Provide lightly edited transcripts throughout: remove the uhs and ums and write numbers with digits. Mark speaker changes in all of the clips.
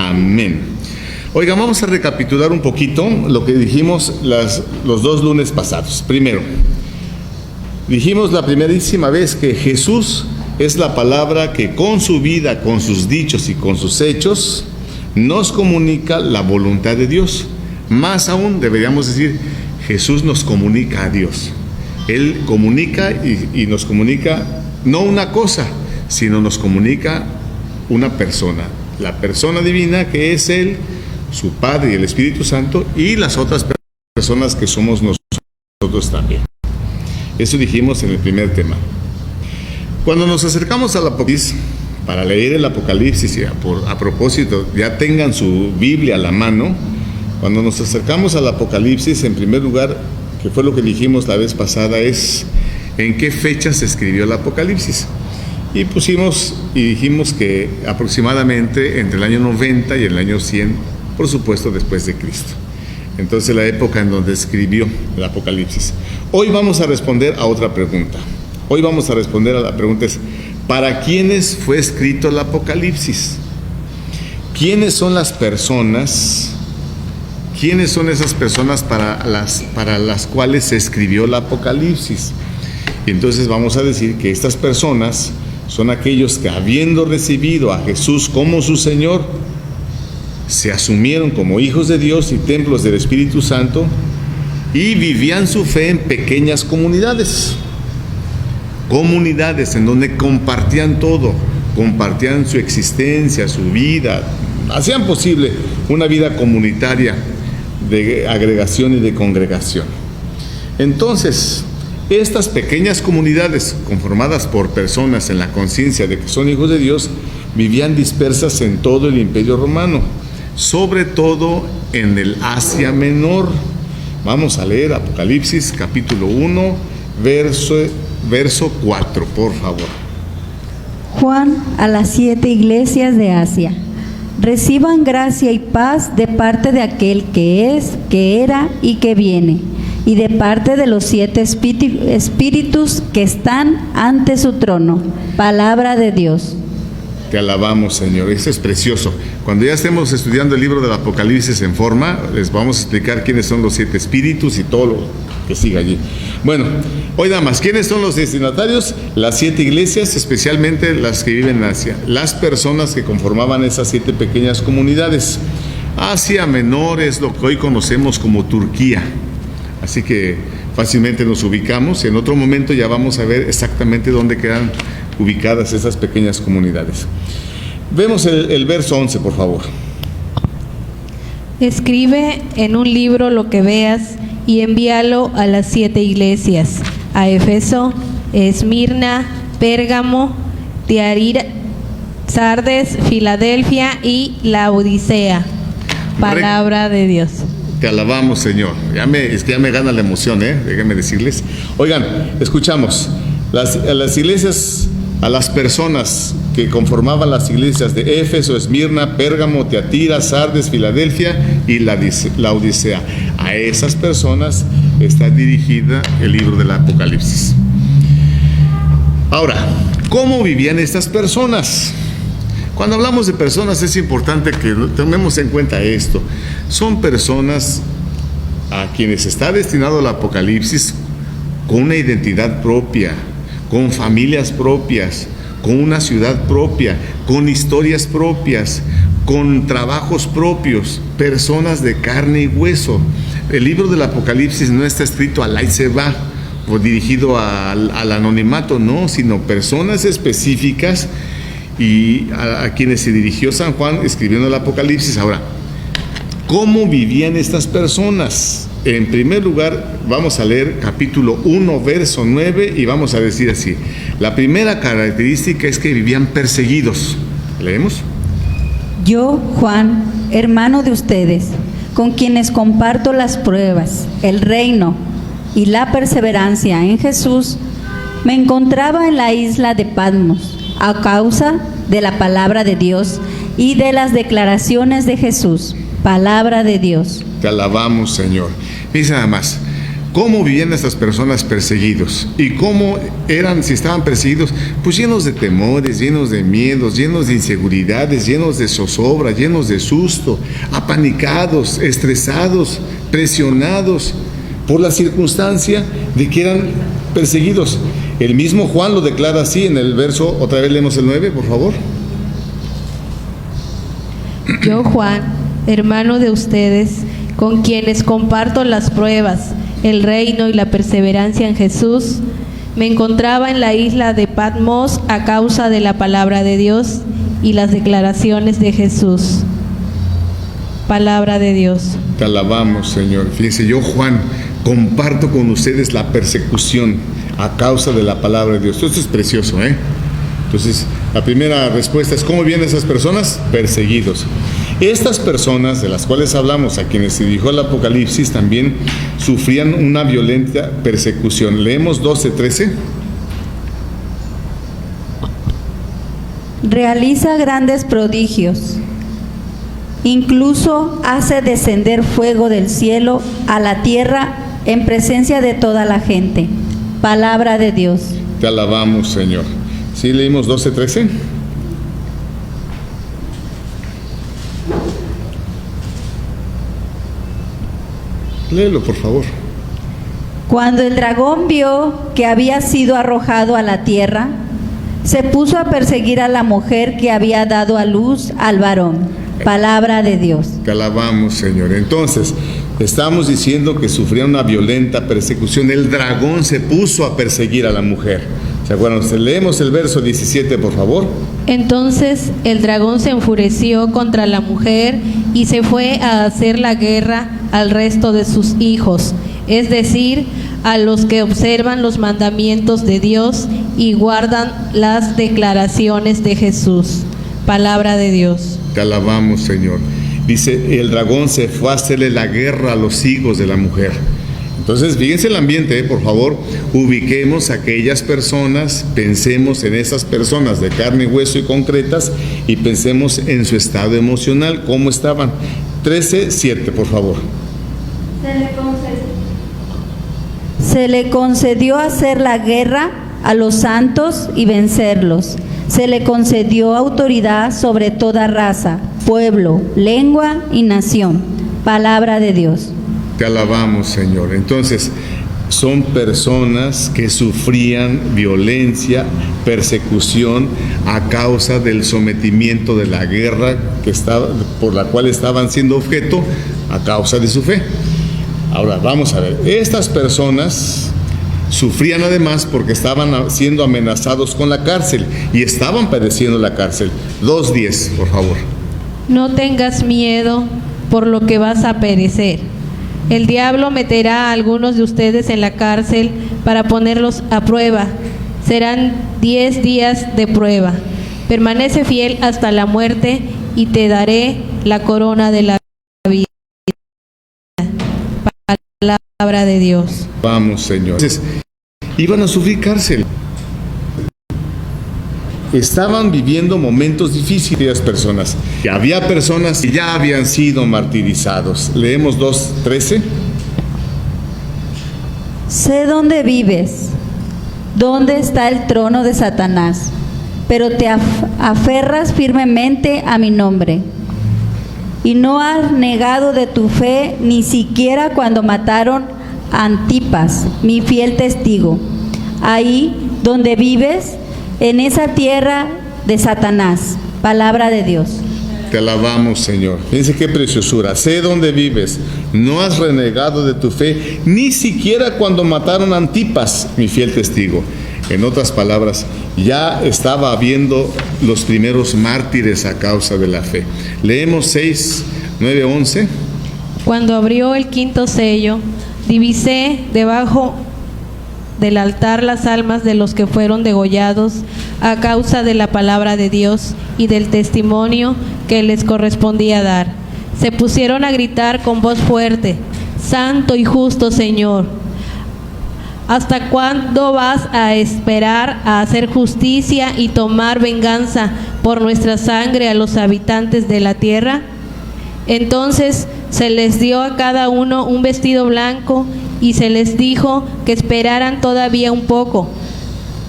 Speaker 1: Amén. Oiga, vamos a recapitular un poquito lo que dijimos los 2 lunes pasados. Primero, dijimos la primerísima vez que Jesús es la palabra que con su vida, con sus dichos y con sus hechos nos comunica la voluntad de Dios. Más aún, deberíamos decir, Jesús nos comunica a Dios. Él comunica y nos comunica no una cosa, sino nos comunica una persona. La persona divina que es Él, su Padre y el Espíritu Santo, y las otras personas que somos nosotros también. Eso dijimos en el primer tema. Cuando nos acercamos al Apocalipsis, para leer el Apocalipsis, y a propósito, ya tengan su Biblia a la mano, cuando nos acercamos al Apocalipsis, en primer lugar, que fue lo que dijimos la vez pasada, es en qué fecha se escribió el Apocalipsis. Y dijimos que aproximadamente entre el año 90 y el año 100, por supuesto, después de Cristo. Entonces, la época en donde escribió el Apocalipsis. Hoy vamos a responder a otra pregunta. Hoy vamos a responder a la pregunta es, ¿para quiénes fue escrito el Apocalipsis? ¿Quiénes son las personas? ¿Quiénes son esas personas para las cuales se escribió el Apocalipsis? Y entonces vamos a decir que estas personas son aquellos que, habiendo recibido a Jesús como su Señor, se asumieron como hijos de Dios y templos del Espíritu Santo y vivían su fe en pequeñas comunidades en donde compartían todo, compartían su existencia, su vida, hacían posible una vida comunitaria de agregación y de congregación. Entonces, estas pequeñas comunidades conformadas por personas en la conciencia de que son hijos de Dios vivían dispersas en todo el Imperio Romano, sobre todo en el Asia Menor. Vamos a leer Apocalipsis capítulo 1, verso 4, por favor.
Speaker 2: Juan a las 7 iglesias de Asia. Reciban gracia y paz de parte de aquel que es, que era y que viene, y de parte de los 7 espíritus que están ante su trono. Palabra de Dios.
Speaker 1: Te alabamos, Señor. Eso es precioso. Cuando ya estemos estudiando el libro del Apocalipsis en forma, les vamos a explicar quiénes son los 7 espíritus y todo lo que siga allí. Bueno, hoy nada más, ¿quiénes son los destinatarios? Las 7 iglesias, especialmente las que viven en Asia, las personas que conformaban esas 7 pequeñas comunidades. Asia Menor es lo que hoy conocemos como Turquía, así que fácilmente nos ubicamos. En otro momento ya vamos a ver exactamente dónde quedan ubicadas esas pequeñas comunidades. Vemos el verso 11, por favor.
Speaker 3: Escribe en un libro lo que veas y envíalo a las 7 iglesias, a Éfeso, Esmirna, Pérgamo, Tiatira, Sardes, Filadelfia y Laodicea. Palabra de Dios.
Speaker 1: Te alabamos, Señor. Es que ya me gana la emoción, déjenme decirles. Oigan, escuchamos. Las iglesias, a las personas que conformaban las iglesias de Éfeso, Esmirna, Pérgamo, Tiatira, Sardes, Filadelfia y Laodicea. A esas personas está dirigida el libro del Apocalipsis. Ahora, ¿cómo vivían estas personas? Cuando hablamos de personas es importante que tomemos en cuenta esto. Son personas a quienes está destinado el Apocalipsis con una identidad propia, con familias propias, con una ciudad propia, con historias propias, con trabajos propios, personas de carne y hueso. El libro del Apocalipsis no está escrito al ahí se va o dirigido al anonimato, no, sino personas específicas y a quienes se dirigió San Juan escribiendo el Apocalipsis. Ahora, ¿cómo vivían estas personas? En primer lugar, vamos a leer capítulo 1, verso 9, y vamos a decir así. La primera característica es que vivían perseguidos. ¿Leemos?
Speaker 2: Yo, Juan, hermano de ustedes, con quienes comparto las pruebas, el reino y la perseverancia en Jesús, me encontraba en la isla de Patmos a causa de la palabra de Dios y de las declaraciones de Jesús. Palabra de Dios.
Speaker 1: Te alabamos, Señor. Fíjense nada más. ¿Cómo vivían estas personas perseguidos? ¿Y cómo eran, si estaban perseguidos? Pues llenos de temores, llenos de miedos, llenos de inseguridades, llenos de zozobra, llenos de susto, apanicados, estresados, presionados por la circunstancia de que eran perseguidos. El mismo Juan lo declara así en el verso, otra vez leemos el 9, por favor.
Speaker 3: Yo, Juan, hermano de ustedes, con quienes comparto las pruebas, el reino y la perseverancia en Jesús, me encontraba en la isla de Patmos a causa de la palabra de Dios y las declaraciones de Jesús. Palabra de Dios.
Speaker 1: Te alabamos, Señor. Fíjense, yo, Juan, comparto con ustedes la persecución a causa de la palabra de Dios. Esto es precioso, ¿eh? Entonces, la primera respuesta es, ¿cómo vienen esas personas? Perseguidos. Estas personas de las cuales hablamos, a quienes se dijo el Apocalipsis, también sufrían una violenta persecución. Leemos 12:13.
Speaker 2: Realiza grandes prodigios. Incluso hace descender fuego del cielo a la tierra en presencia de toda la gente. Palabra de Dios.
Speaker 1: Te alabamos, Señor. ¿Sí leímos 12:13? Léelo, por favor.
Speaker 2: Cuando el dragón vio que había sido arrojado a la tierra, se puso a perseguir a la mujer que había dado a luz al varón. Palabra de Dios.
Speaker 1: Te alabamos, Señor. Entonces, estamos diciendo que sufría una violenta persecución. El dragón se puso a perseguir a la mujer. ¿Se acuerdan? Leemos el verso 17, por favor.
Speaker 3: Entonces el dragón se enfureció contra la mujer y se fue a hacer la guerra al resto de sus hijos, es decir, a los que observan los mandamientos de Dios y guardan las declaraciones de Jesús. Palabra de Dios.
Speaker 1: Te alabamos, Señor. Dice, el dragón se fue a hacerle la guerra a los hijos de la mujer. Entonces, fíjense el ambiente, por favor, ubiquemos a aquellas personas, pensemos en esas personas de carne y hueso y concretas y pensemos en su estado emocional, cómo estaban. 13:7, por favor.
Speaker 2: Se le concedió hacer la guerra a los santos y vencerlos. Se le concedió autoridad sobre toda raza, pueblo, lengua y nación. Palabra de Dios.
Speaker 1: Te alabamos, Señor. Entonces, son personas que sufrían violencia, persecución a causa del sometimiento de la guerra por la cual estaban siendo objeto a causa de su fe. Ahora, vamos a ver. Estas personas sufrían además porque estaban siendo amenazados con la cárcel y estaban padeciendo la cárcel. 2:10, por favor.
Speaker 3: No tengas miedo por lo que vas a perecer. El diablo meterá a algunos de ustedes en la cárcel para ponerlos a prueba. Serán 10 días de prueba. Permanece fiel hasta la muerte y te daré la corona de la vida. Palabra de Dios.
Speaker 1: Vamos, Señor. Entonces, iban a sufrir cárcel. Estaban viviendo momentos difíciles las personas. Y había personas que ya habían sido martirizados. Leemos 2:13.
Speaker 2: Sé dónde vives, dónde está el trono de Satanás, pero te aferras firmemente a mi nombre. Y no has negado de tu fe ni siquiera cuando mataron a Antipas, mi fiel testigo. Ahí donde vives, en esa tierra de Satanás. Palabra de Dios.
Speaker 1: Te alabamos, Señor. Fíjense qué preciosura. Sé dónde vives. No has renegado de tu fe, ni siquiera cuando mataron a Antipas, mi fiel testigo. En otras palabras, ya estaba habiendo los primeros mártires a causa de la fe. Leemos 6:9-11.
Speaker 3: Cuando abrió el quinto sello, divisé debajo del altar las almas de los que fueron degollados a causa de la palabra de Dios y del testimonio que les correspondía dar. Se pusieron a gritar con voz fuerte: Santo y justo Señor, ¿hasta cuándo vas a esperar a hacer justicia y tomar venganza por nuestra sangre a los habitantes de la tierra? Entonces se les dio a cada uno un vestido blanco y se les dijo que esperaran todavía un poco,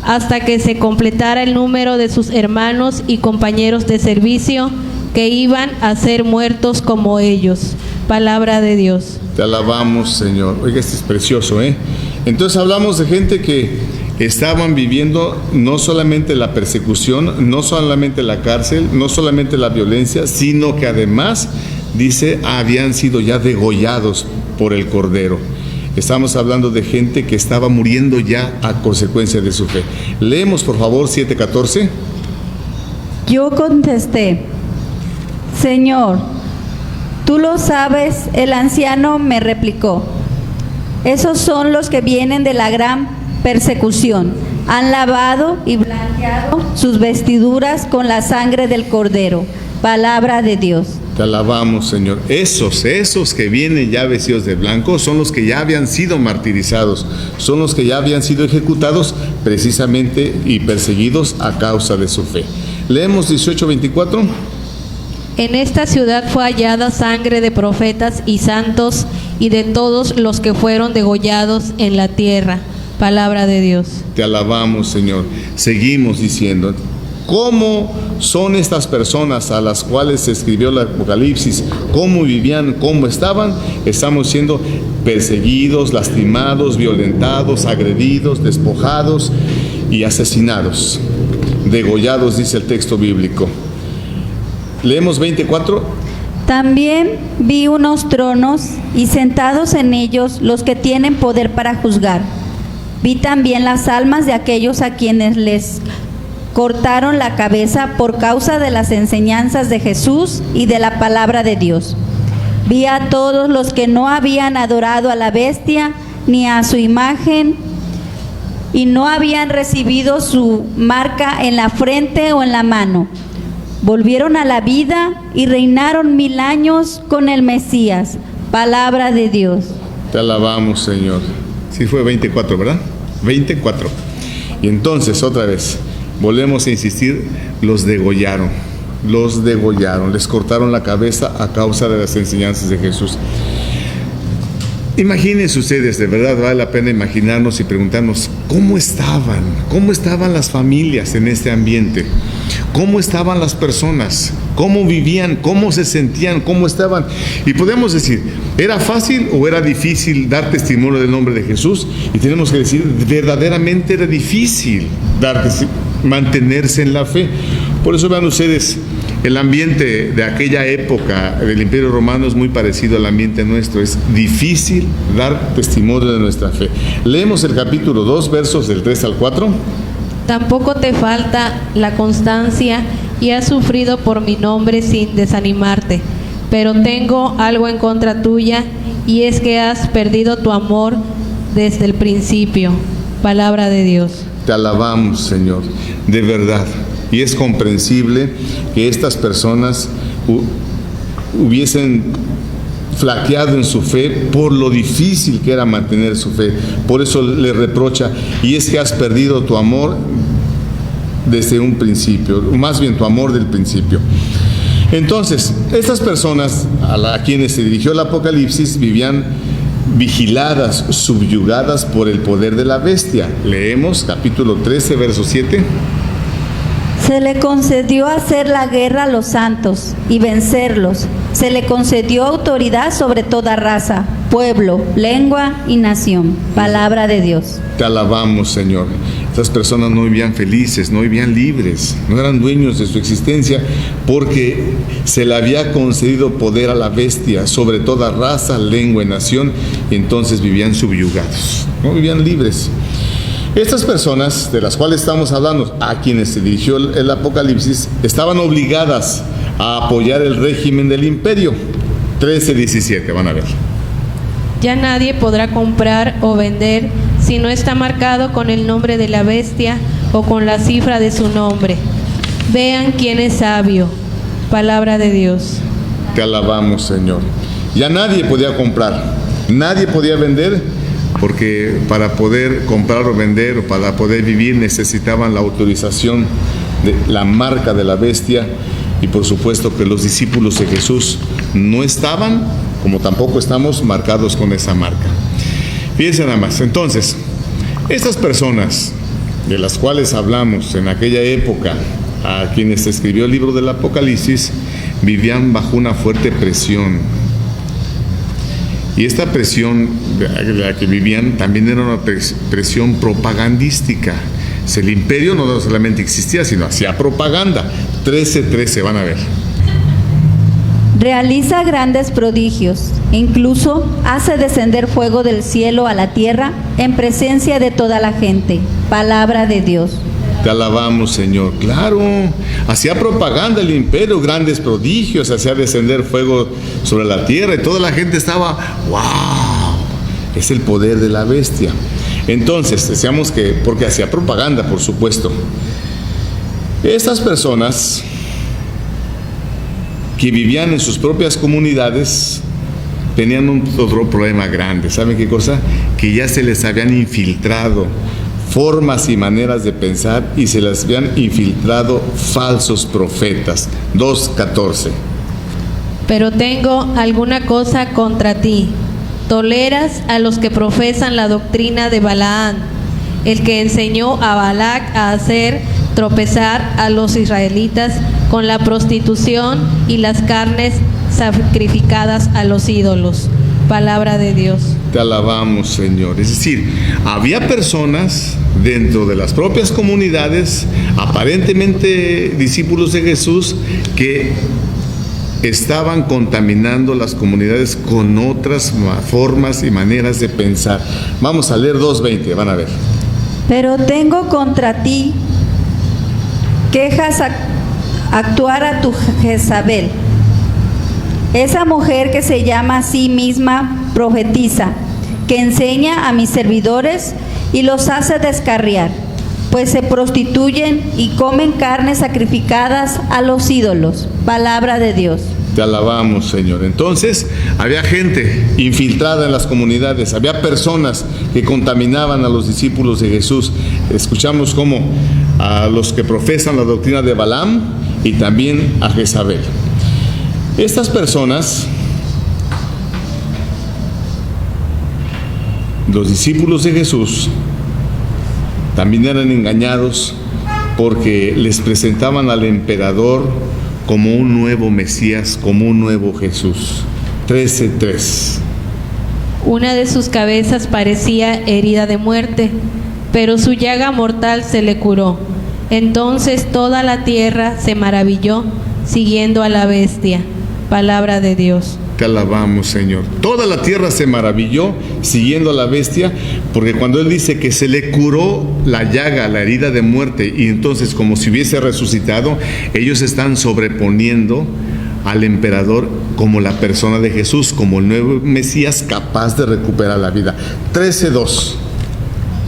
Speaker 3: hasta que se completara el número de sus hermanos y compañeros de servicio, que iban a ser muertos como ellos. Palabra de Dios.
Speaker 1: Te alabamos, Señor. Oiga, este es precioso, ¿eh? Entonces hablamos de gente que estaban viviendo no solamente la persecución, no solamente la cárcel, no solamente la violencia, sino que además, dice, habían sido ya degollados por el Cordero. Estamos hablando de gente que estaba muriendo ya a consecuencia de su fe. Leemos, por favor, 7:14.
Speaker 2: Yo contesté: Señor, tú lo sabes. El anciano me replicó: esos son los que vienen de la gran persecución. Han lavado y blanqueado sus vestiduras con la sangre del Cordero. Palabra de Dios.
Speaker 1: Te alabamos, Señor. Esos que vienen ya vestidos de blanco son los que ya habían sido martirizados, son los que ya habían sido ejecutados precisamente y perseguidos a causa de su fe. Leemos 18:24.
Speaker 3: En esta ciudad fue hallada sangre de profetas y santos y de todos los que fueron degollados en la tierra. Palabra de Dios.
Speaker 1: Te alabamos, Señor. Seguimos diciendo, ¿cómo son estas personas a las cuales se escribió el Apocalipsis? ¿Cómo vivían? ¿Cómo estaban? Estamos siendo perseguidos, lastimados, violentados, agredidos, despojados y asesinados. Degollados, dice el texto bíblico. Leemos 24.
Speaker 2: También vi unos tronos y sentados en ellos los que tienen poder para juzgar. Vi también las almas de aquellos a quienes les cortaron la cabeza por causa de las enseñanzas de Jesús y de la palabra de Dios. Vi a todos los que no habían adorado a la bestia ni a su imagen y no habían recibido su marca en la frente o en la mano. Volvieron a la vida y reinaron 1000 años con el Mesías. Palabra de Dios.
Speaker 1: Te alabamos, Señor. Sí fue 24, ¿verdad? 24. Y entonces, otra vez, volvemos a insistir, los degollaron, les cortaron la cabeza a causa de las enseñanzas de Jesús. Imagínense ustedes, de verdad vale la pena imaginarnos y preguntarnos, ¿cómo estaban las familias en este ambiente? ¿Cómo estaban las personas? ¿Cómo vivían? ¿Cómo se sentían? ¿Cómo estaban? Y podemos decir, ¿era fácil o era difícil dar testimonio del nombre de Jesús? Y tenemos que decir, verdaderamente era difícil mantenerse en la fe. Por eso vean ustedes, el ambiente de aquella época del Imperio Romano es muy parecido al ambiente nuestro. Es difícil dar testimonio de nuestra fe. Leemos el capítulo 2, versos del 3 al 4.
Speaker 3: Tampoco te falta la constancia y has sufrido por mi nombre sin desanimarte. Pero tengo algo en contra tuya, y es que has perdido tu amor desde el principio. Palabra de Dios.
Speaker 1: Te alabamos, Señor, de verdad. Y es comprensible que estas personas hubiesen flaqueado en su fe por lo difícil que era mantener su fe. Por eso le reprocha, y es que has perdido tu amor desde un principio, más bien tu amor del principio. Entonces, estas personas a quienes se dirigió el Apocalipsis vivían vigiladas, subyugadas por el poder de la bestia. Leemos capítulo 13, verso 7.
Speaker 2: Se le concedió hacer la guerra a los santos y vencerlos. Se le concedió autoridad sobre toda raza, pueblo, lengua y nación. Palabra de Dios.
Speaker 1: Te alabamos, Señor. Estas personas no vivían felices, no vivían libres, no eran dueños de su existencia, porque se le había concedido poder a la bestia sobre toda raza, lengua y nación, y entonces vivían subyugados, no vivían libres. Estas personas de las cuales estamos hablando, a quienes se dirigió el Apocalipsis, estaban obligadas a apoyar el régimen del imperio. 13:17, van a ver.
Speaker 3: Ya nadie podrá comprar o vender si no está marcado con el nombre de la bestia o con la cifra de su nombre. Vean quién es sabio. Palabra de Dios.
Speaker 1: Te alabamos, Señor. Ya nadie podía comprar, nadie podía vender, porque para poder comprar o vender o para poder vivir necesitaban la autorización de la marca de la bestia, y por supuesto que los discípulos de Jesús no estaban, como tampoco estamos marcados con esa marca. Fíjense nada más. Entonces, estas personas de las cuales hablamos en aquella época, a quienes se escribió el libro del Apocalipsis, vivían bajo una fuerte presión. Y esta presión de la que vivían también era una presión propagandística. El imperio no solamente existía, sino hacía propaganda. 13:13, van a ver.
Speaker 2: Realiza grandes prodigios, incluso hace descender fuego del cielo a la tierra en presencia de toda la gente. Palabra de Dios.
Speaker 1: Te alabamos, Señor. Claro, hacía propaganda el imperio, grandes prodigios, hacía descender fuego sobre la tierra y toda la gente estaba, ¡wow! Es el poder de la bestia. Entonces, decíamos que, porque hacía propaganda, por supuesto. Estas personas que vivían en sus propias comunidades tenían otro problema grande. ¿Saben qué cosa? Que ya se les habían infiltrado formas y maneras de pensar y se les habían infiltrado falsos profetas. 2:14.
Speaker 3: Pero tengo alguna cosa contra ti. Toleras a los que profesan la doctrina de Balaán, el que enseñó a Balac a hacer tropezar a los israelitas con la prostitución y las carnes sacrificadas a los ídolos. Palabra de Dios.
Speaker 1: Te alabamos, Señor. Es decir, había personas dentro de las propias comunidades, aparentemente discípulos de Jesús, que estaban contaminando las comunidades con otras formas y maneras de pensar. Vamos a leer 2:20, van a ver.
Speaker 2: Pero tengo contra ti quejas actuar a tu Jezabel, esa mujer que se llama a sí misma profetiza, que enseña a mis servidores y los hace descarriar, pues se prostituyen y comen carnes sacrificadas a los ídolos. Palabra de Dios.
Speaker 1: Te alabamos, Señor. Entonces, había gente infiltrada en las comunidades, había personas que contaminaban a los discípulos de Jesús. Escuchamos cómo a los que profesan la doctrina de Balaam y también a Jezabel. Estas personas, los discípulos de Jesús, también eran engañados porque les presentaban al emperador como un nuevo Mesías, como un nuevo Jesús. 13:3.
Speaker 3: Una de sus cabezas parecía herida de muerte, pero su llaga mortal se le curó. Entonces toda la tierra se maravilló, siguiendo a la bestia. Palabra de Dios.
Speaker 1: Te alabamos, Señor. Toda la tierra se maravilló siguiendo a la bestia, porque cuando Él dice que se le curó la llaga, la herida de muerte, y entonces como si hubiese resucitado, ellos están sobreponiendo al emperador como la persona de Jesús, como el nuevo Mesías capaz de recuperar la vida. 13:2.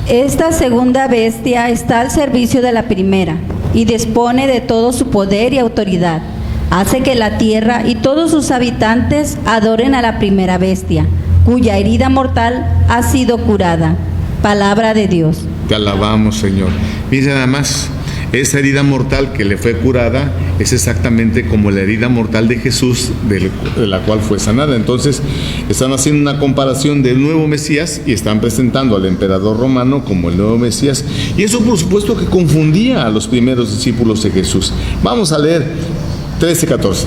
Speaker 2: Esta segunda bestia está al servicio de la primera y dispone de todo su poder y autoridad. Hace que la tierra y todos sus habitantes adoren a la primera bestia, cuya herida mortal ha sido curada. Palabra de Dios.
Speaker 1: Te alabamos, Señor. Fíjense nada más, esa herida mortal que le fue curada es exactamente como la herida mortal de Jesús, de la cual fue sanada. Entonces, están haciendo una comparación del nuevo Mesías y están presentando al emperador romano como el nuevo Mesías. Y eso, por supuesto, que confundía a los primeros discípulos de Jesús. Vamos a leer 13:14.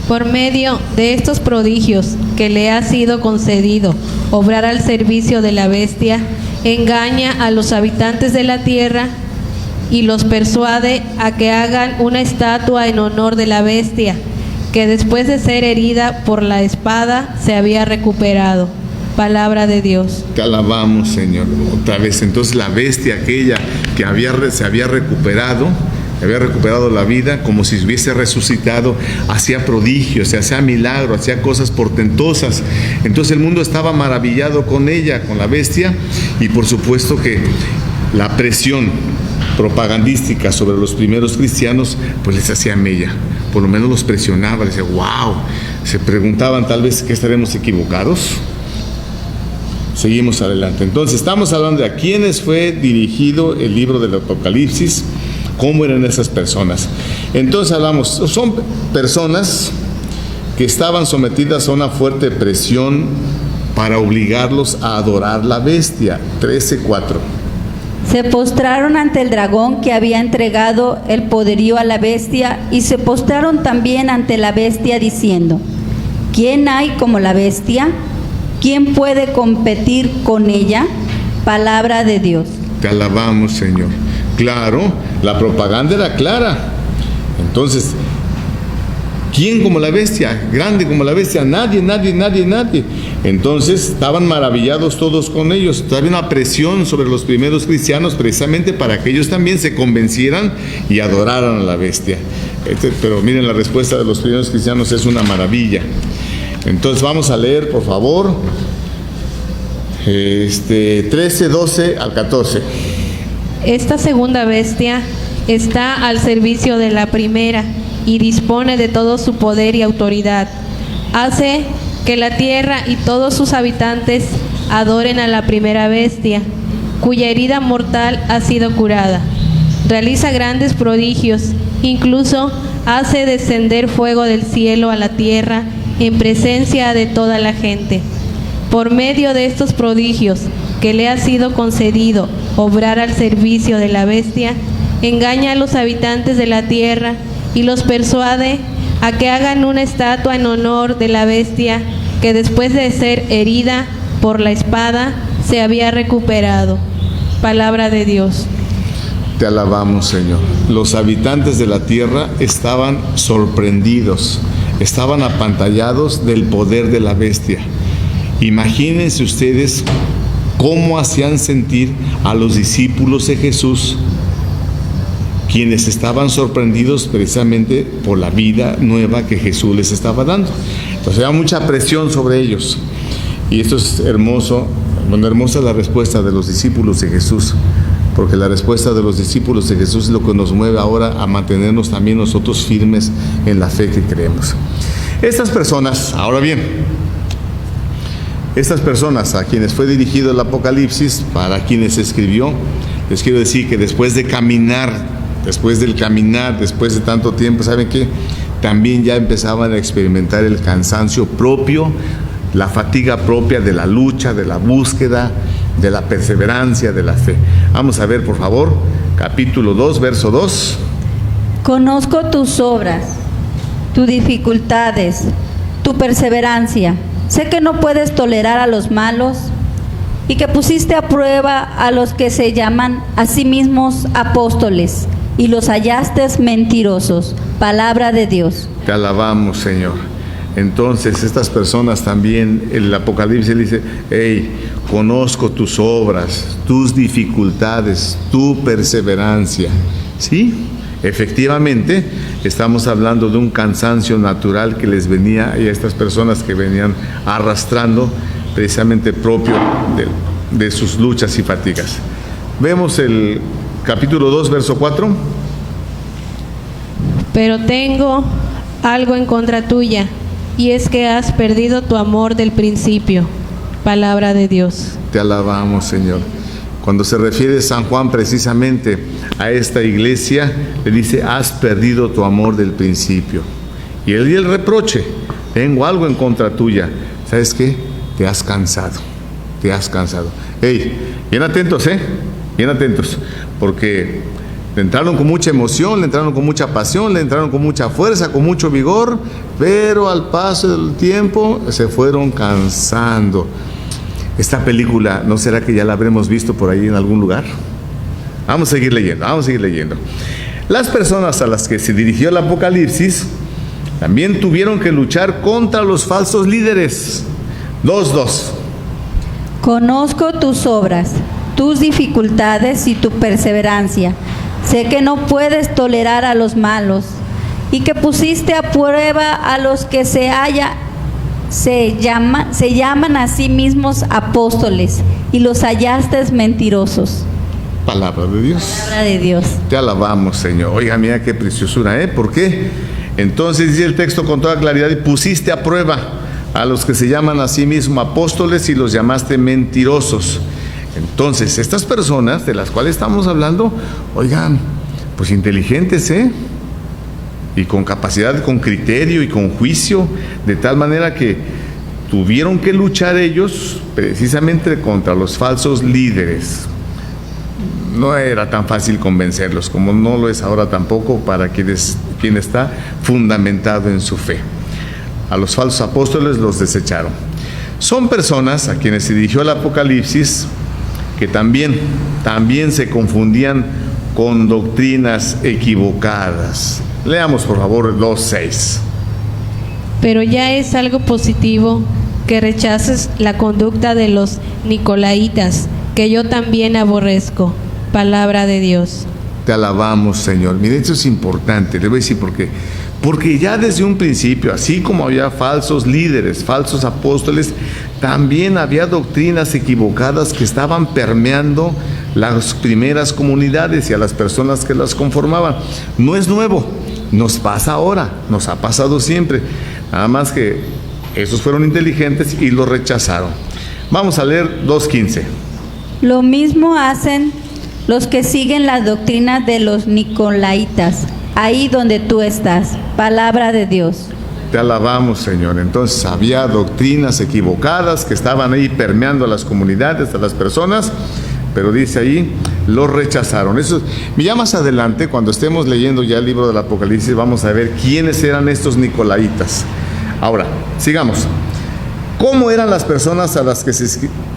Speaker 3: Por medio de estos prodigios que le ha sido concedido obrar al servicio de la bestia, engaña a los habitantes de la tierra y los persuade a que hagan una estatua en honor de la bestia, que después de ser herida por la espada se había recuperado. Palabra de Dios.
Speaker 1: Te alabamos, Señor. Otra vez, entonces la bestia aquella que se había recuperado la vida, como si hubiese resucitado, hacía prodigios, hacía milagros, hacía cosas portentosas. Entonces el mundo estaba maravillado con ella, con la bestia, y por supuesto que la presión propagandística sobre los primeros cristianos, pues les hacía mella, por lo menos los presionaba, les decía, wow, se preguntaban tal vez que estaremos equivocados. Seguimos adelante. Entonces estamos hablando de a quiénes fue dirigido el libro del Apocalipsis, cómo eran esas personas. Entonces hablamos, son personas que estaban sometidas a una fuerte presión para obligarlos a adorar la bestia. 13:4.
Speaker 2: Se postraron ante el dragón que había entregado el poderío a la bestia, y se postraron también ante la bestia diciendo: ¿quién hay como la bestia? ¿Quién puede competir con ella? Palabra de Dios.
Speaker 1: Te alabamos, Señor. Claro, la propaganda era clara. Entonces, ¿quién como la bestia? Grande como la bestia. Nadie. Entonces estaban maravillados todos con ellos. Había una presión sobre los primeros cristianos precisamente para que ellos también se convencieran y adoraran a la bestia. Pero miren, la respuesta de los primeros cristianos es una maravilla. Entonces vamos a leer, por favor, 13:12 al 14.
Speaker 3: Esta segunda bestia está al servicio de la primera y dispone de todo su poder y autoridad. Hace que la tierra y todos sus habitantes adoren a la primera bestia, cuya herida mortal ha sido curada. Realiza grandes prodigios, incluso hace descender fuego del cielo a la tierra en presencia de toda la gente. Por medio de estos prodigios que le ha sido concedido obrar al servicio de la bestia, engaña a los habitantes de la tierra y los persuade a que hagan una estatua en honor de la bestia que después de ser herida por la espada se había recuperado. Palabra de Dios.
Speaker 1: Te alabamos, Señor. Los habitantes de la tierra estaban sorprendidos, estaban apantallados del poder de la bestia. Imagínense ustedes cómo hacían sentir a los discípulos de Jesús, quienes estaban sorprendidos precisamente por la vida nueva que Jesús les estaba dando. Entonces había mucha presión sobre ellos. Y esto es hermoso. Bueno, hermosa es la respuesta de los discípulos de Jesús, porque la respuesta de los discípulos de Jesús es lo que nos mueve ahora a mantenernos también nosotros firmes en la fe que creemos. Estas personas, ahora bien, estas personas a quienes fue dirigido el Apocalipsis, para quienes escribió, les quiero decir que después del caminar, después de tanto tiempo, ¿saben qué? También ya empezaban a experimentar el cansancio propio, la fatiga propia de la lucha, de la búsqueda, de la perseverancia, de la fe. Vamos a ver, por favor, capítulo 2, verso 2.
Speaker 2: Conozco tus obras, tus dificultades, tu perseverancia. Sé que no puedes tolerar a los malos y que pusiste a prueba a los que se llaman a sí mismos apóstoles y los hallaste mentirosos. Palabra de Dios.
Speaker 1: Te alabamos, Señor. Entonces estas personas también, el Apocalipsis dice: hey, conozco tus obras, tus dificultades, tu perseverancia. ¿Sí? Efectivamente, estamos hablando de un cansancio natural que les venía, y a estas personas que venían arrastrando precisamente propio de sus luchas y fatigas. Vemos el capítulo 2, verso 4.
Speaker 3: Pero tengo algo en contra tuya, y es que has perdido tu amor del principio. Palabra de Dios. Te
Speaker 1: alabamos, Señor. Cuando se refiere San Juan precisamente a esta iglesia, le dice: has perdido tu amor del principio. Y el reproche: tengo algo en contra tuya. ¿Sabes qué? Te has cansado. Hey, bien atentos, bien atentos, porque le entraron con mucha emoción, le entraron con mucha pasión, le entraron con mucha fuerza, con mucho vigor, pero al paso del tiempo se fueron cansando. Esta película, ¿no será que ya la habremos visto por ahí en algún lugar? Vamos a seguir leyendo. Las personas a las que se dirigió el Apocalipsis también tuvieron que luchar contra los falsos líderes. 2:2.
Speaker 2: Conozco tus obras, tus dificultades y tu perseverancia. Sé que no puedes tolerar a los malos y que pusiste a prueba a los que se llaman a sí mismos apóstoles y los hallaste mentirosos.
Speaker 1: Palabra de Dios.
Speaker 2: Palabra de Dios.
Speaker 1: Te alabamos, Señor. Oiga, mira qué preciosura, ¿Por qué? Entonces dice el texto con toda claridad: y pusiste a prueba a los que se llaman a sí mismos apóstoles y los llamaste mentirosos. Entonces, estas personas de las cuales estamos hablando, oigan, pues inteligentes, y con capacidad, con criterio y con juicio, de tal manera que tuvieron que luchar ellos precisamente contra los falsos líderes. No era tan fácil convencerlos, como no lo es ahora tampoco para quien está fundamentado en su fe. A los falsos apóstoles los desecharon. Son personas a quienes se dirigió el Apocalipsis que también se confundían con doctrinas equivocadas. Leamos por favor 2:6.
Speaker 3: Pero ya es algo positivo que rechaces la conducta de los nicolaitas, que yo también aborrezco. Palabra de Dios.
Speaker 1: Te alabamos, Señor. Miren, esto es importante. Le voy a decir por qué. Porque ya desde un principio, así como había falsos líderes, falsos apóstoles, también había doctrinas equivocadas que estaban permeando las primeras comunidades y a las personas que las conformaban. No es nuevo, nos pasa ahora, nos ha pasado siempre. Nada más que esos fueron inteligentes y lo rechazaron. Vamos a leer 2:15.
Speaker 2: Lo mismo hacen los que siguen la doctrina de los nicolaitas, ahí donde tú estás. Palabra de Dios.
Speaker 1: Te alabamos, Señor. Entonces había doctrinas equivocadas que estaban ahí permeando a las comunidades, a las personas, pero dice ahí, los rechazaron. Eso, ya más adelante, cuando estemos leyendo ya el libro del Apocalipsis, vamos a ver quiénes eran estos nicolaitas. Ahora, sigamos. ¿Cómo eran las personas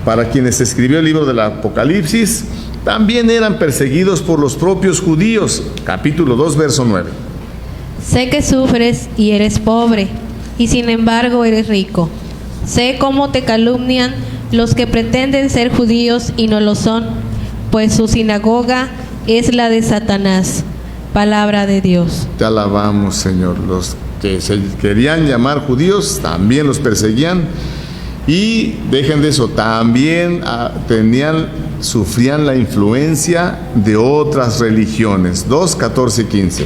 Speaker 1: para quienes se escribió el libro del Apocalipsis? También eran perseguidos por los propios judíos. Capítulo 2, verso 9.
Speaker 3: Sé que sufres y eres pobre, y sin embargo eres rico. Sé cómo te calumnian los que pretenden ser judíos y no lo son, pues su sinagoga es la de Satanás. Palabra de Dios.
Speaker 1: Te alabamos, Señor. Los que se querían llamar judíos también los perseguían. Y dejen de eso, también sufrían la influencia de otras religiones. 2, 14 y 15.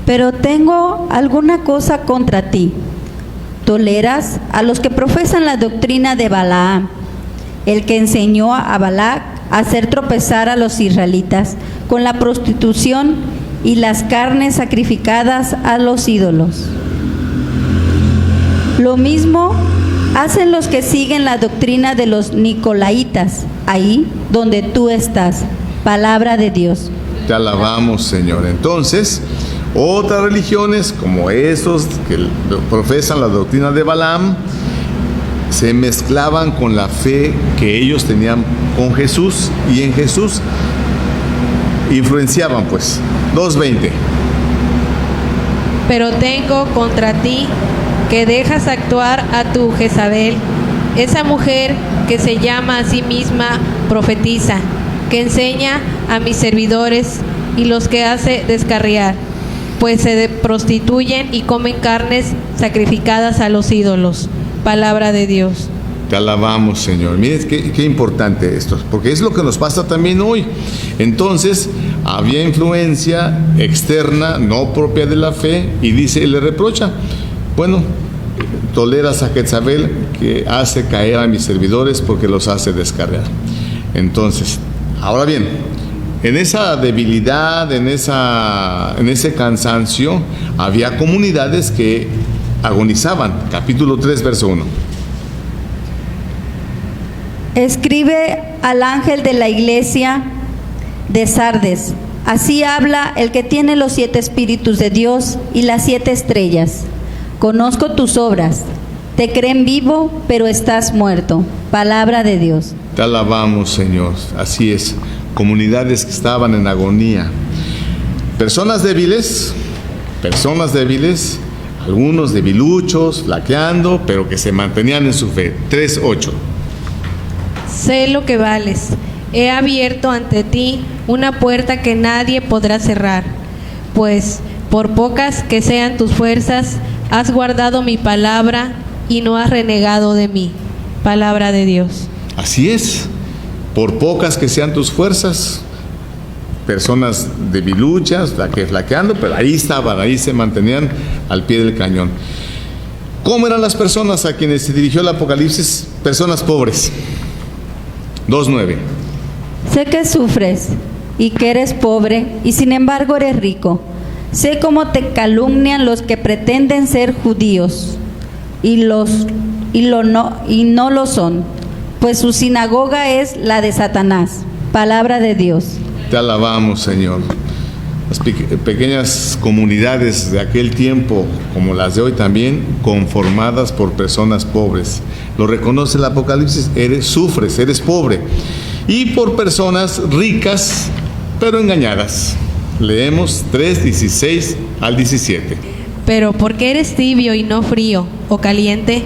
Speaker 2: Pero tengo alguna cosa contra ti. Toleras a los que profesan la doctrina de Balaam, el que enseñó a Balac a hacer tropezar a los israelitas con la prostitución y las carnes sacrificadas a los ídolos. Lo mismo hacen los que siguen la doctrina de los nicolaitas, ahí donde tú estás. Palabra de Dios.
Speaker 1: Te alabamos, Señor. Entonces, otras religiones, como esos que profesan la doctrina de Balaam, se mezclaban con la fe que ellos tenían con Jesús y en Jesús influenciaban, pues. 2:20.
Speaker 3: Pero tengo contra ti que dejas actuar a tu Jezabel, esa mujer que se llama a sí misma profetiza, que enseña a mis servidores y los que hace descarriar, pues se prostituyen y comen carnes sacrificadas a los ídolos. Palabra de Dios.
Speaker 1: Te alabamos, Señor. Miren qué importante esto, porque es lo que nos pasa también hoy. Entonces, había influencia externa, no propia de la fe, y dice, le reprocha, bueno, toleras a Jezabel, que hace caer a mis servidores porque los hace descargar. Entonces, ahora bien, en esa debilidad, en ese cansancio, había comunidades que agonizaban. Capítulo 3, verso 1.
Speaker 2: Escribe al ángel de la iglesia de Sardes. Así habla el que tiene los 7 espíritus de Dios y las 7 estrellas. Conozco tus obras. Te creen vivo, pero estás muerto. Palabra de Dios.
Speaker 1: Te alabamos, Señor. Así es. Comunidades que estaban en agonía. Personas débiles, algunos debiluchos, flaqueando, pero que se mantenían en su fe. 3:8.
Speaker 3: Sé lo que vales. He abierto ante ti una puerta que nadie podrá cerrar, pues por pocas que sean tus fuerzas, has guardado mi palabra y no has renegado de mí. Palabra de Dios.
Speaker 1: Así es. Por pocas que sean tus fuerzas, personas debiluchas, flaqueando, pero ahí estaban, ahí se mantenían al pie del cañón. ¿Cómo eran las personas a quienes se dirigió el Apocalipsis? Personas pobres. 2:9.
Speaker 2: Sé que sufres y que eres pobre y sin embargo eres rico. Sé cómo te calumnian los que pretenden ser judíos, y no lo son, pues su sinagoga es la de Satanás. Palabra de Dios.
Speaker 1: Te alabamos, Señor. Las pequeñas comunidades de aquel tiempo, como las de hoy también, conformadas por personas pobres. Lo reconoce el Apocalipsis, sufres, eres pobre. Y por personas ricas, pero engañadas. Leemos 3:16 al 17.
Speaker 3: Pero porque eres tibio y no frío o caliente,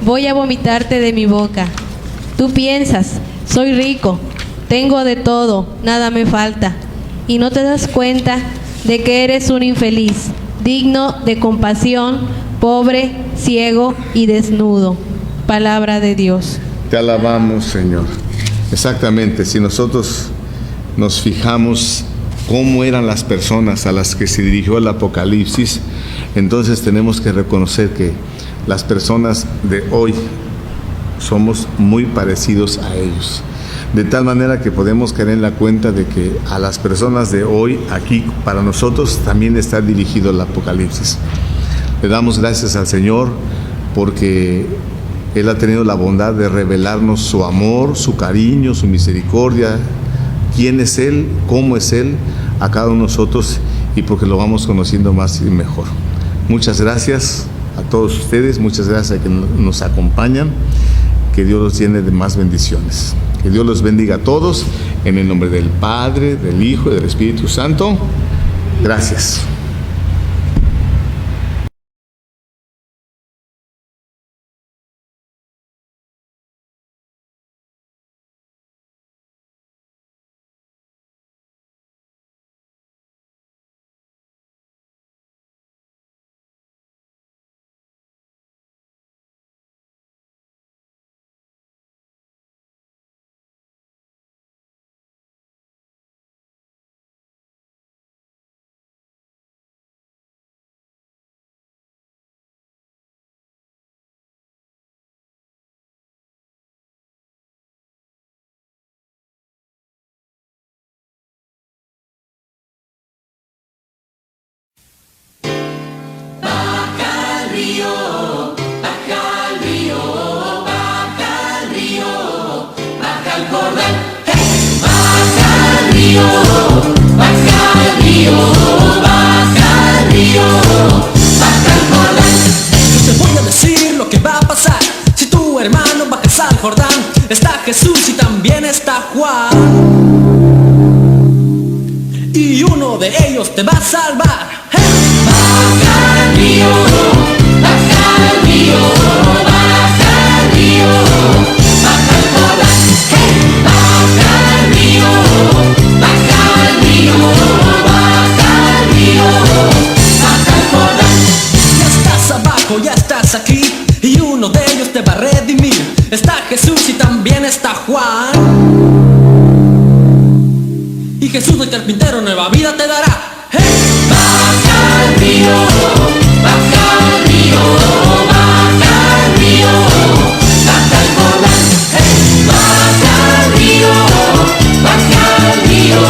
Speaker 3: voy a vomitarte de mi boca. Tú piensas, soy rico, tengo de todo, nada me falta. Y no te das cuenta de que eres un infeliz, digno de compasión, pobre, ciego y desnudo. Palabra de Dios.
Speaker 1: Te alabamos, Señor. Exactamente, si nosotros nos fijamos cómo eran las personas a las que se dirigió el Apocalipsis, entonces tenemos que reconocer que las personas de hoy somos muy parecidos a ellos. De tal manera que podemos caer en la cuenta de que a las personas de hoy, aquí, para nosotros, también está dirigido el Apocalipsis. Le damos gracias al Señor porque Él ha tenido la bondad de revelarnos su amor, su cariño, su misericordia, quién es Él, cómo es Él, a cada uno de nosotros, y porque lo vamos conociendo más y mejor. Muchas gracias a todos ustedes, muchas gracias a que nos acompañan. Que Dios los llene de más bendiciones. Que Dios los bendiga a todos, en el nombre del Padre, del Hijo y del Espíritu Santo. Gracias.
Speaker 4: Jordán, está Jesús y también está Juan. Y uno de ellos te va a salvar. ¡Hey! Baja al río, baja al río, baja al río, baja al Jordán. ¡Hey! Baja al río, baja al río, baja al río, baja al Jordán. Ya estás abajo, ya estás aquí, y uno de ellos te va a redimir. Está Jesús y también está Juan. Y Jesús el carpintero nueva vida te dará. ¡Hey! Baja al río, baja al río, baja al río, baja al Jordán. ¡Hey! Baja al río, baja al río,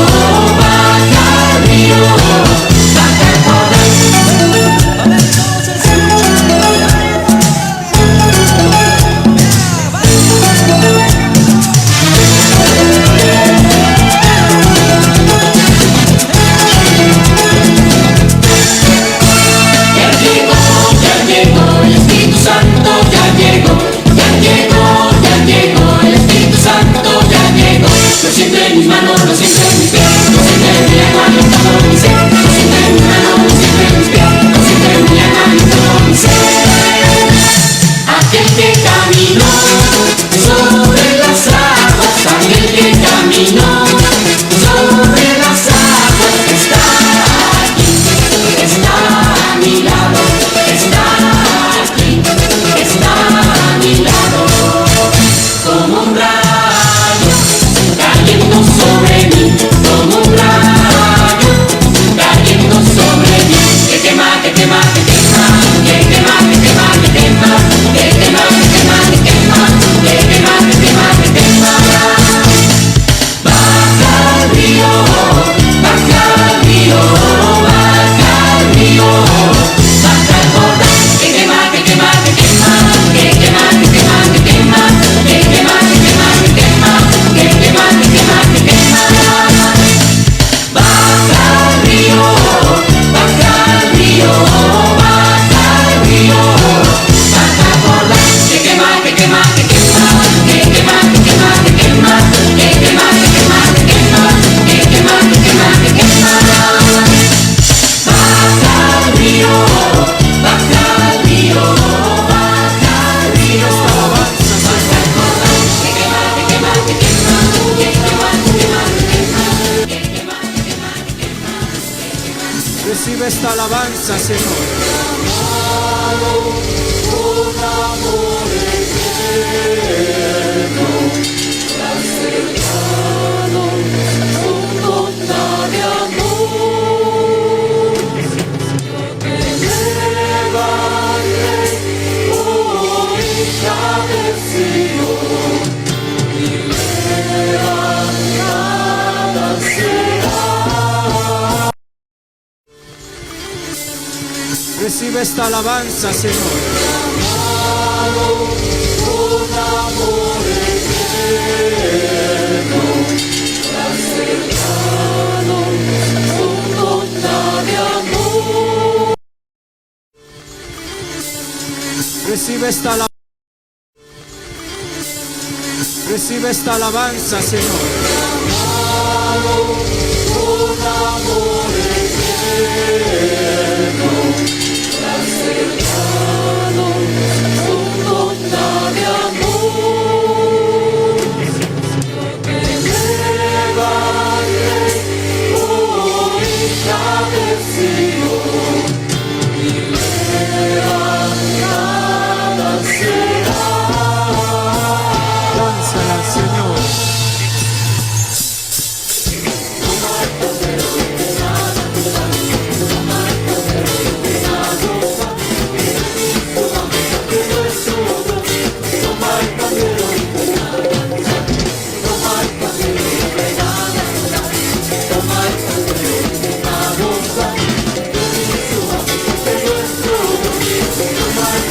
Speaker 4: baja al río, baja al Jordán. A ver, todos escuchen.
Speaker 5: esta alabanza, Señor. Recibe esta alabanza, Señor. Recibe esta alabanza. Recibe esta alabanza, Señor. Lánzala al Señor.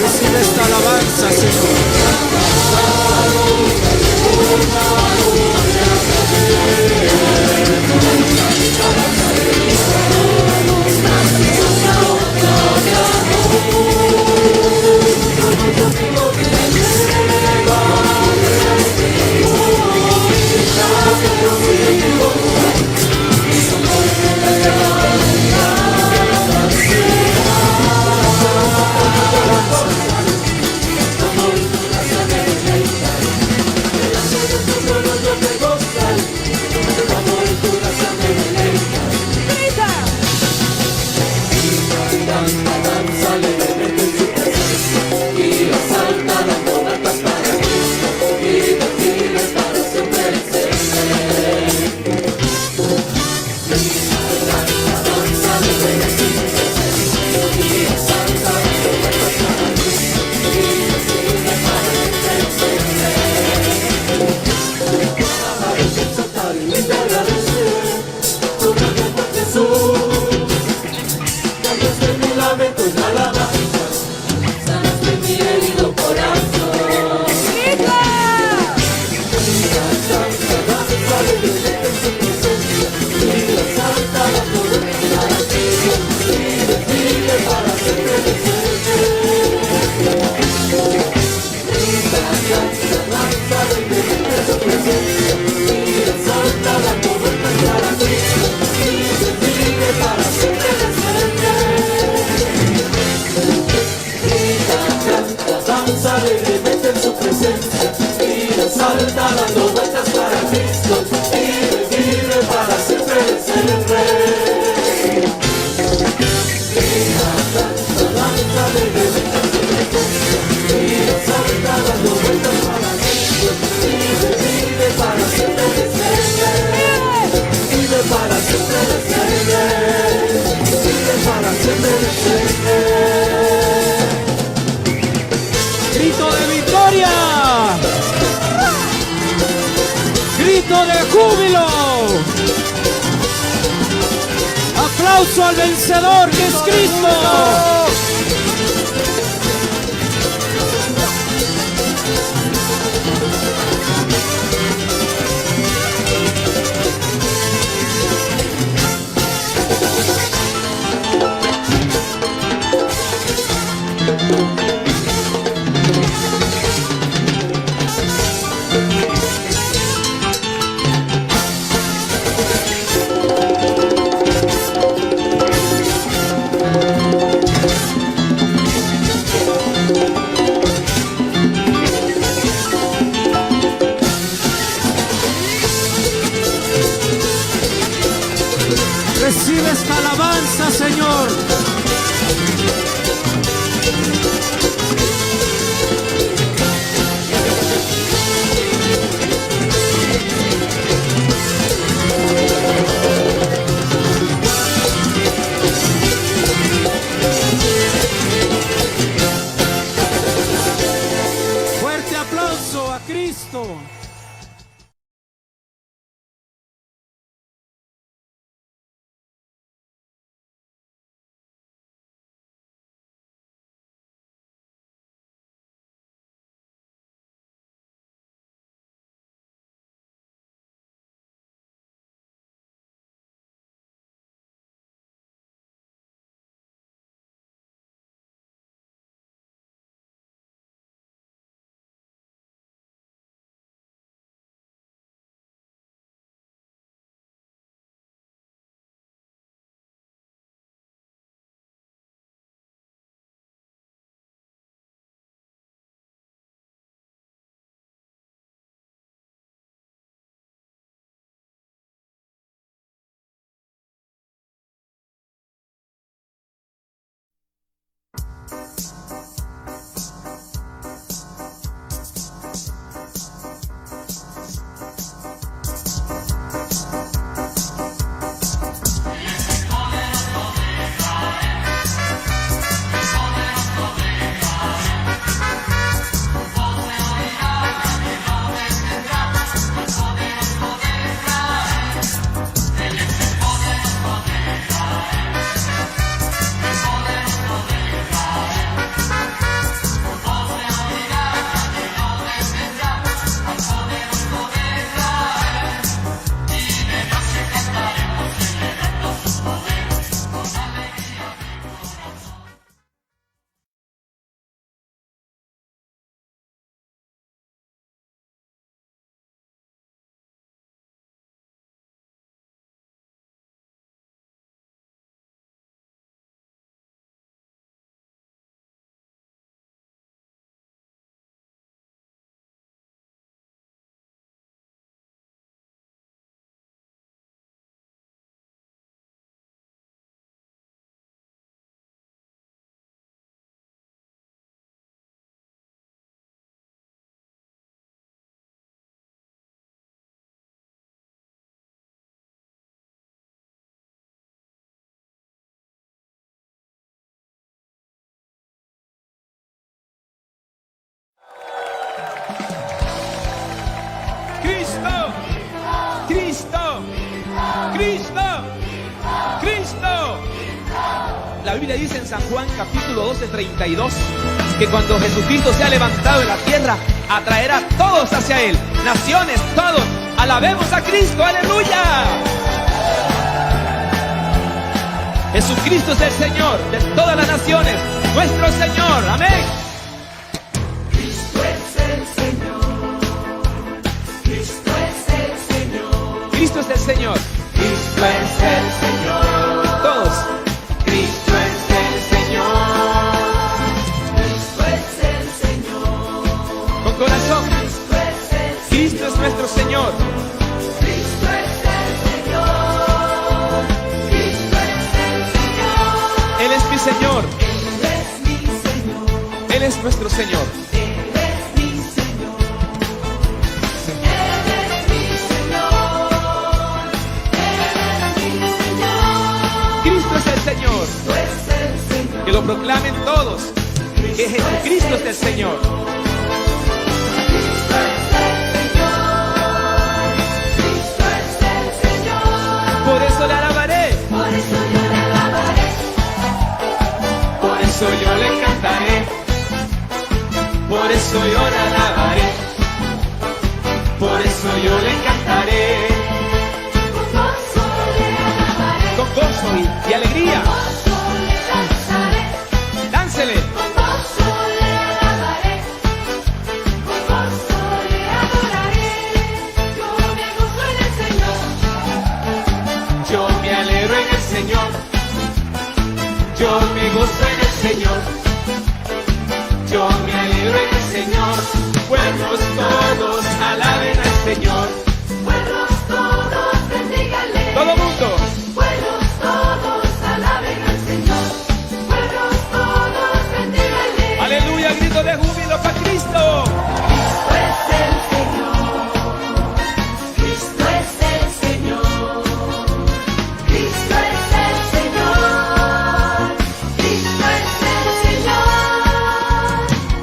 Speaker 5: Recibe esta alabanza, Señor. Grito de victoria, grito de júbilo, aplauso al vencedor que es Cristo. Cristo. Cristo, Cristo, Cristo, Cristo. La Biblia dice en San Juan capítulo 12, 32, que cuando Jesucristo sea levantado en la tierra, atraerá a todos hacia Él, naciones, todos. Alabemos a Cristo, aleluya. Jesucristo es el Señor de todas las naciones, nuestro Señor, amén.
Speaker 4: Cristo es el Señor. Cristo es el Señor.
Speaker 5: Cristo es el Señor.
Speaker 4: Cristo es el Señor.
Speaker 5: Todos.
Speaker 4: Cristo es el Señor. Cristo es el Señor.
Speaker 5: Con corazón.
Speaker 4: Cristo es el Señor.
Speaker 5: Cristo es nuestro Señor.
Speaker 4: Cristo es el Señor. Cristo es el Señor.
Speaker 5: Él es mi Señor.
Speaker 4: Él es mi Señor.
Speaker 5: Él es nuestro Señor.
Speaker 4: Él es mi Señor. Él es mi Señor. Él es mi Señor.
Speaker 5: Cristo es el Señor.
Speaker 4: Cristo es el Señor.
Speaker 5: Que lo proclamen todos. Que Jesucristo es el Señor.
Speaker 4: Cristo es el Señor. Cristo es el Señor.
Speaker 5: Por eso le alabaré.
Speaker 4: Por eso yo le alabaré.
Speaker 5: Por eso yo le cantaré. Por eso yo le alabaré. Por eso yo le cantaré.
Speaker 4: Con gozo le alabaré.
Speaker 5: Con gozo y alegría.
Speaker 4: Con gozo le danzaré.
Speaker 5: Dánsele.
Speaker 4: Con gozo le alabaré. Con gozo le adoraré. Yo me gozo en el Señor.
Speaker 5: Yo me alegro en el Señor. Yo me gozo en el Señor. Yo me alegro en el Señor. Pueblos todos alaben al Señor.
Speaker 4: Pueblos todos bendíganle.
Speaker 5: Todo mundo.
Speaker 4: Pueblos todos alaben al Señor. Pueblos todos bendíganle.
Speaker 5: Aleluya, grito de júbilo para Cristo.
Speaker 4: Cristo es el Señor. Cristo es el Señor. Cristo es el Señor. Cristo es el Señor.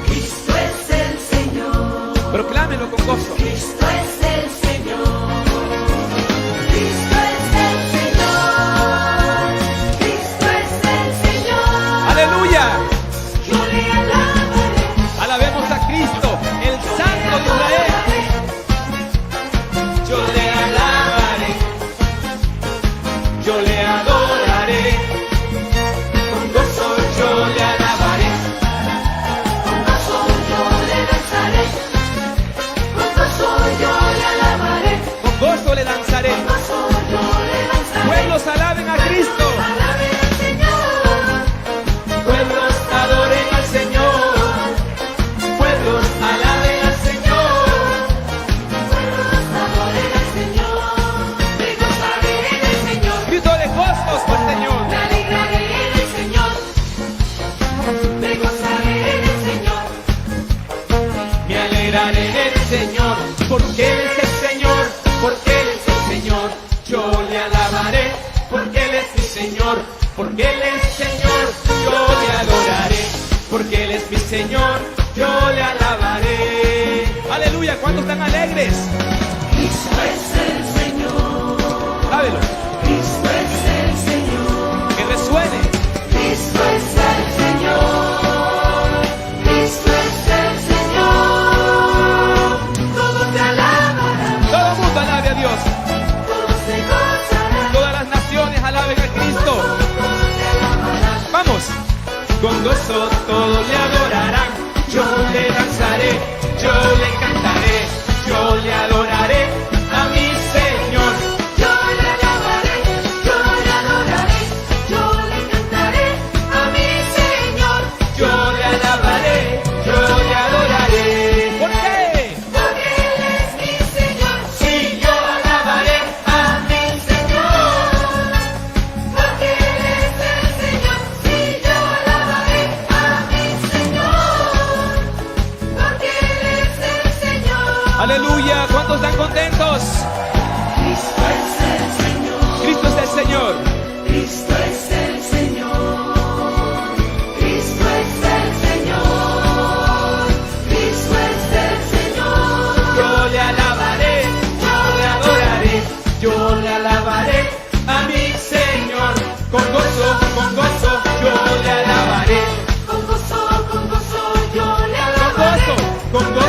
Speaker 4: Cristo es el Señor.
Speaker 5: Proclámelo con gozo.
Speaker 4: Cristo es el Señor. Cristo es el Señor. Cristo es el Señor.
Speaker 5: Aleluya.
Speaker 4: Yo le alabaré.
Speaker 5: Alabemos a Cristo, el Santo de Israel. Yo le alabaré. Yo le adoraré. Con gozo yo le alabaré.
Speaker 4: Con gozo yo le danzaré. Con gozo yo le alabaré.
Speaker 5: Con gozo le danzaré.
Speaker 4: Con gozo yo le danzaré.
Speaker 5: Pueblos alaben a Cristo.
Speaker 4: Alaben al Señor.
Speaker 5: Pueblos adoren al Señor. Pueblos alaben al Señor.
Speaker 4: Pueblos adoren al Señor. Me gozaré en el Señor.
Speaker 5: Grito de gozos por Señor.
Speaker 4: Me alegraré en el Señor. Me gozaré en el Señor.
Speaker 5: Me alegraré en el Señor, porque Él es el Señor, porque Él es el Señor. Yo le alabaré, porque Él es mi Señor, porque Él es Señor. Yo le adoraré, porque Él es mi Señor. Yo le alabaré. Aleluya, ¿cuántos están alegres?
Speaker 4: Cristo es el Señor.
Speaker 5: Sábelo,
Speaker 4: Cristo es el Señor.
Speaker 5: que resuene.
Speaker 4: Cristo es el Señor. Cristo es el Señor. Todos te alabarán.
Speaker 5: Todo el mundo alabe a Dios.
Speaker 4: Todos te gozarán.
Speaker 5: Todas las naciones alaben a Cristo.
Speaker 4: Todos te alabarán.
Speaker 5: Vamos, con gozo todos le adorarán. Yo le danzaré, yo le cantaré, yo le adoraré a mi Señor.
Speaker 4: Yo le alabaré. Yo le adoraré. Yo le cantaré a mi Señor.
Speaker 5: Yo le alabaré, yo le adoraré. ¿Por qué?
Speaker 4: Porque Él es mi Señor.
Speaker 5: Sí, yo alabaré a mi
Speaker 4: Señor. Porque Él es el Señor. Sí, yo alabaré a mi Señor. Porque Él es el Señor.
Speaker 5: Aleluya, ¿cuántos están contentos?
Speaker 4: Cristo es el Señor.
Speaker 5: Cristo es el Señor.
Speaker 4: Cristo es el Señor. Cristo es el Señor. Cristo es el Señor.
Speaker 5: Yo le alabaré, yo le adoraré, yo le alabaré a mi Señor. Con gozo, yo le alabaré.
Speaker 4: Con gozo yo le
Speaker 5: Con
Speaker 4: alabaré.
Speaker 5: gozo, con gozo